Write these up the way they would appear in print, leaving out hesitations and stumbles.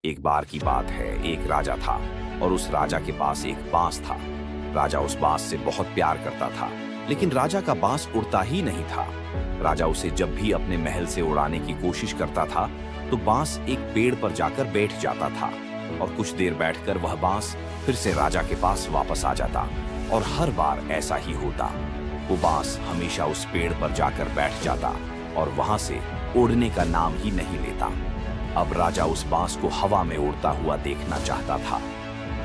एक बार की बात है, एक राजा था और उस राजा के पास एक बांस था। राजा उस बांस से बहुत प्यार करता था, लेकिन राजा का बांस उड़ता ही नहीं था। राजा उसे जब भी अपने महल से उड़ाने की कोशिश करता था तो बांस एक पेड़ पर जाकर बैठ जाता था और कुछ देर बैठकर वह बांस फिर से राजा के पास वापस आ जाता और हर बार ऐसा ही होता। वो बांस हमेशा उस पेड़ पर जाकर बैठ जाता और वहां से उड़ने का नाम ही नहीं लेता। अब राजा उस बांस को हवा में उड़ता हुआ देखना चाहता था,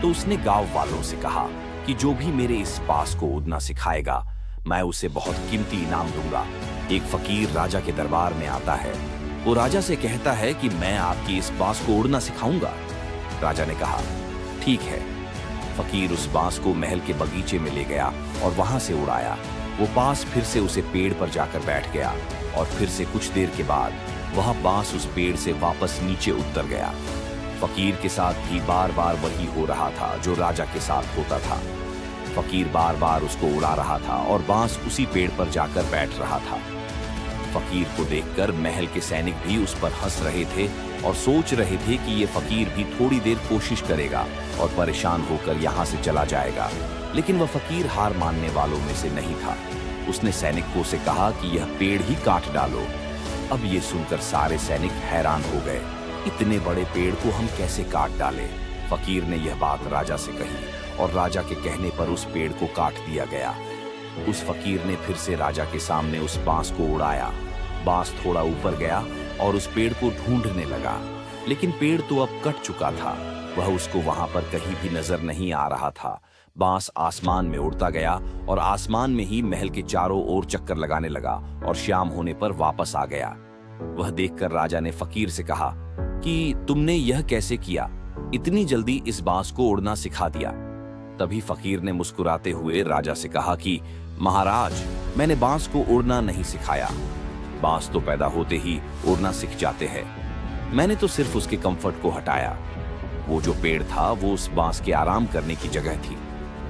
तो उसने गांव वालों से कहा कि जो भी मेरे इस बांस को उड़ना सिखाएगा, मैं उसे बहुत कीमती इनाम दूंगा। एक फकीर राजा के दरबार में आता है। वो राजा से कहता है कि मैं आपकी इस बांस को उड़ना सिखाऊंगा। राजा ने कहा, ठीक है। फकीर उस बांस को महल के बगीचे में ले गया और वहां से उड़ाया। वो बांस फिर से उसे पेड़ पर जाकर बैठ गया और फिर से कुछ देर के बाद वह बांस उस पेड़ से वापस नीचे उतर गया। फकीर के साथ भी बार बार वही हो रहा था जो राजा के साथ होता था। फकीर बार बार उसको उड़ा रहा था और बांस उसी पेड़ पर जाकर बैठ रहा था। फकीर को देखकर महल के सैनिक भी उस पर हंस रहे थे और सोच रहे थे कि ये फकीर भी थोड़ी देर कोशिश करेगा और परेशान होकर यहाँ से चला जाएगा। लेकिन वह फकीर हार मानने वालों में से नहीं था। उसने सैनिकों से कहा कि यह पेड़ ही काट डालो। अब ये सुनकर सारे सैनिक हैरान हो गए। इतने बड़े पेड़ को हम कैसे काट डालें? फकीर ने यह बात राजा से कही और राजा के कहने पर उस पेड़ को काट दिया गया। उस फकीर ने फिर से राजा के सामने उस बांस को उड़ाया। बांस थोड़ा ऊपर गया और उस पेड़ को ढूंढने लगा, लेकिन पेड़ तो अब कट चुका था। वह उसको वहां पर कहीं भी नजर नहीं आ रहा था। बांस आसमान में उड़ता गया और आसमान में ही महल के चारों ओर चक्कर लगाने लगा और शाम होने पर वापस आ गया। वह देखकर राजा ने फकीर से कहा कि तुमने यह कैसे किया? इतनी जल्दी इस बांस को उड़ना सिखा दिया। तभी फकीर ने मुस्कुराते हुए राजा से कहा कि महाराज, मैंने बांस को उड़ना नहीं सिखाया। बांस तो पैदा होते ही उड़ना सीख जाते हैं। मैंने तो सिर्फ उसके कंफर्ट को हटाया। वो जो पेड़ था वो उस बांस के आराम करने की जगह थी।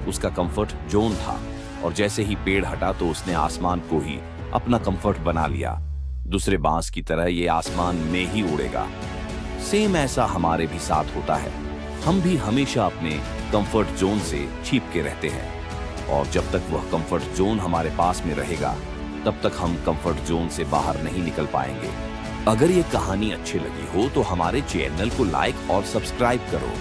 उसका कंफर्ट जोन था और जैसे ही पेड़ हटा तो उसने आसमान को ही अपना कंफर्ट बना लिया। दूसरे बांस की तरह ये आसमान में ही उड़ेगा। सेम ऐसा हमारे भी साथ होता है। हम भी हमेशा अपने कंफर्ट जोन से छिप के रहते हैं और जब तक वह कंफर्ट जोन हमारे पास में रहेगा तब तक हम कंफर्ट जोन से बाहर नहीं निकल पाएंगे। अगर ये कहानी अच्छी लगी हो तो हमारे चैनल को लाइक और सब्सक्राइब करो।